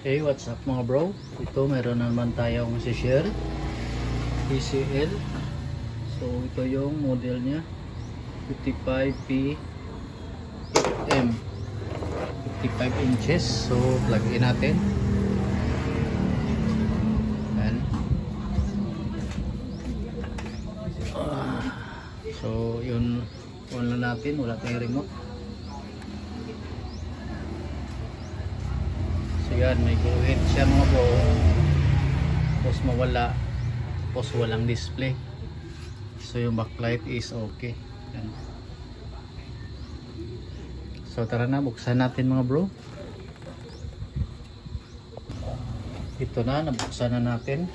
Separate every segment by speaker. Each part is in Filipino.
Speaker 1: Hey, what's up mga bro? Ito meron naman tayong share TCL. So ito yung model nya 55PM 55 inches. So plug in natin. Yan. So yun, on na natin, wala tayong remote. So yan, may guhit siya mga bro. Tapos mawala, tapos walang display. So yung backlight is okay. Yan. So tara na, buksan natin mga bro. Ito na, nabuksan na natin.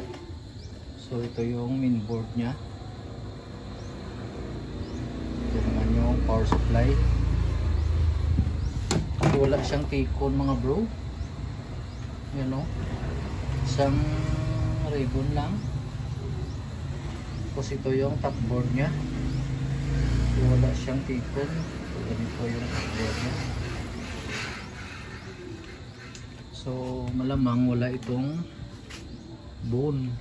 Speaker 1: So ito yung main board nya. Ito naman yung power supply. Wala siyang tikon mga bro. Yan o, isang ribbon lang. Tapos ito yung top board nya. So, wala siyang tikon. So ganito yung top board nya. So malamang wala itong bone.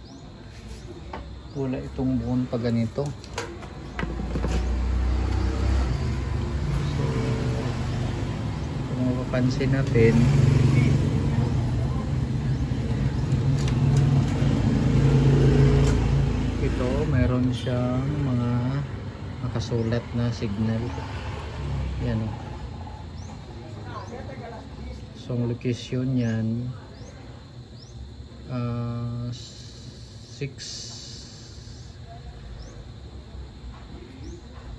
Speaker 1: Wala itong bone pag ganito. So kung mapapansin natin, meron siyang mga nakasulat na signal. Yan o. So ang location yan 6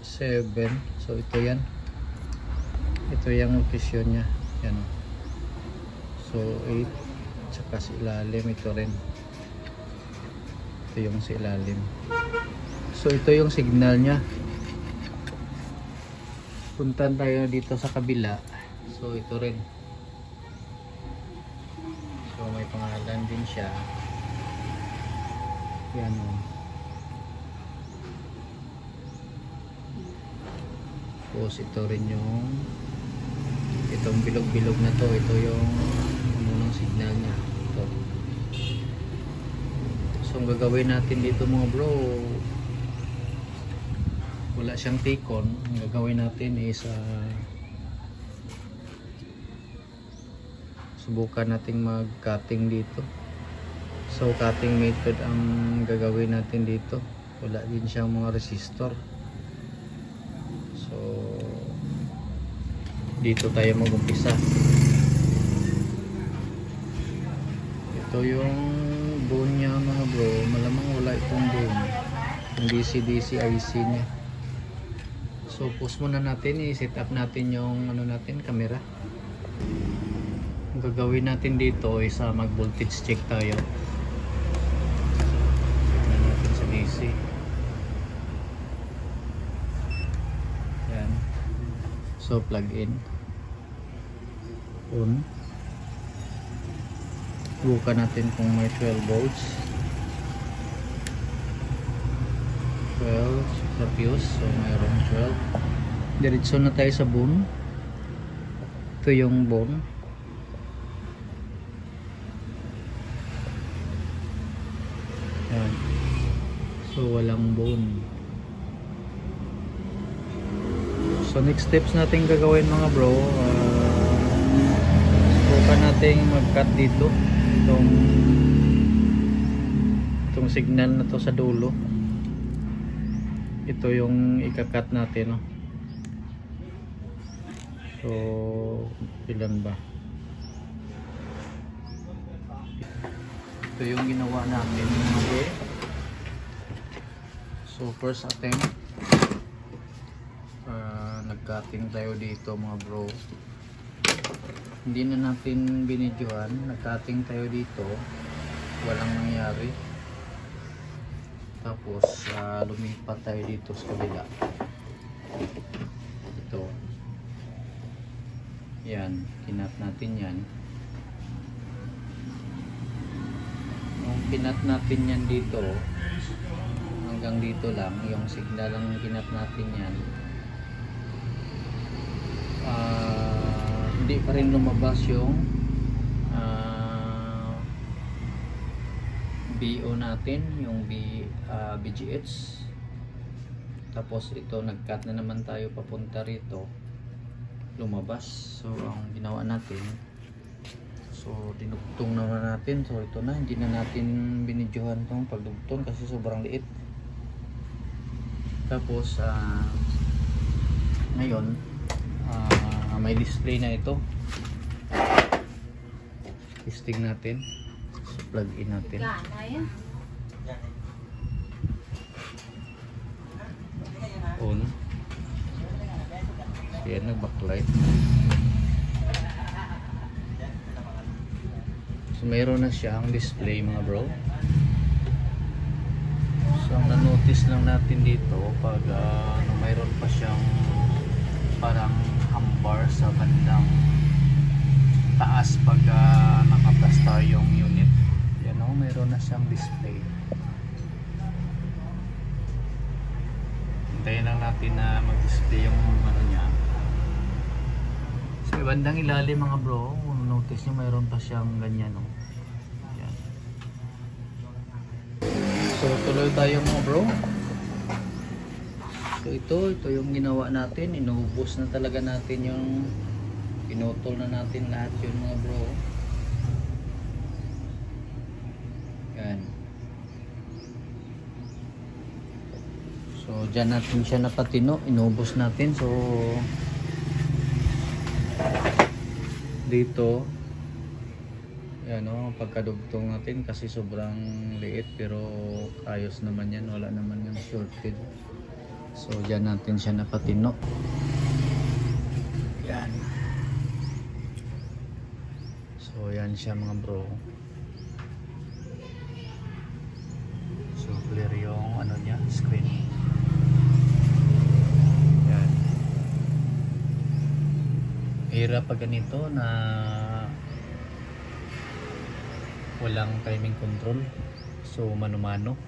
Speaker 1: 7. So ito yan. Ito yung location nya. Yan o. So 8 tsaka sa ilalim ito rin. Ito yung sa ilalim. So ito yung signal nya. Puntan tayo dito sa kabila. So ito rin. So may pangalan din siya. Yan o. Tapos ito rin yung itong bilog-bilog na to. Ito yung unang signal nya. Ito. So ang gagawin natin dito mga bro, wala siyang tikon. Ang gagawin natin is subukan nating mag cutting dito. So cutting method ang gagawin natin dito. Wala din siyang mga resistor. So dito tayo mag-umpisa. Ito yung bone nya mga bro. Malamang wala itong bone. Yung DC-DC IC nya. So pause muna natin, i-set up natin yung ano natin, camera. Ang gagawin natin dito is mag voltage check tayo. Set natin sa DC. Yan. So plug in. On. Bukan natin kung may 12 volts. 12 sa fuse, so mayroong 12. Diretso na tayo sa bone. Ito yung bone. Yan. So walang bone. So next steps natin gagawin mga bro, subukan natin mag-cut dito itong signal na to sa dulo. Ito yung ika-cut natin, no? So ilan ba? Ito yung ginawa natin. Okay. So first attempt, nag-cutting tayo dito mga bro. Hindi na natin binidyohan. Nag-cutting tayo dito, walang nangyari. Tapos lumipat tayo dito sa kabila. Ito. Yan, kinat natin yan. Nung kinat natin yan dito, hanggang dito lang, yung signal ang kinat natin yan. Hindi pa rin lumabas yung BO natin, yung BGH. Tapos ito, nag-cut na naman tayo papunta rito, lumabas. So ang ginawa natin, so dinugtong naman natin. So ito na, hindi na natin binidyohan tong pagdugtong kasi sobrang liit. Tapos ngayon may display na ito. Testing natin. So plug in natin. On. So yan, nag-backlight. So mayroon na siyang display mga bro. So ang na-notice lang natin dito, pag mayroon pa siyang parang hambar sa bandang taas pag naka-star yung unit. Yan o, mayroon na siyang display. Hintayin lang natin na mag-display yung ano niya. So bandang ilalim mga bro, kung notice nyo mayroon pa siyang ganyan o. Yan. So tuloy tayo mga bro. So ito yung ginawa natin. Inubos na talaga natin yung, pinutol na natin lahat yun mga bro. Yan. So dyan natin siya napatino, inubos natin. So dito yan o, pagkadugtong natin kasi sobrang liit, pero ayos naman yan, wala naman yung shorted. So dyan natin siya napatino. Yan. So yan siya mga bro. So clear yung ano niya, screen. Yan. Hirap pag ganito na walang timing control. So mano-mano.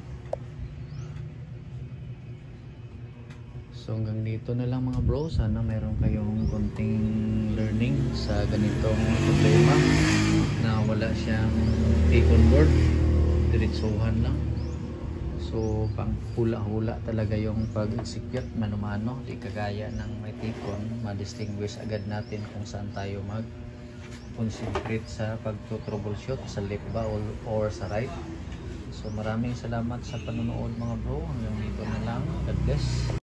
Speaker 1: So hanggang dito na lang mga bro. Sana meron kayong konting learning sa ganitong problema na wala siyang take on board, diretsuhan lang. So pang hula-hula talaga yung pag-execute, mano-mano, di kagaya ng may take on. Ma-distinguish agad natin kung saan tayo mag-concentrate sa pag-troubleshoot, sa left ba or sa right. So maraming salamat sa panonood mga bro. Hanggang dito na lang. God bless.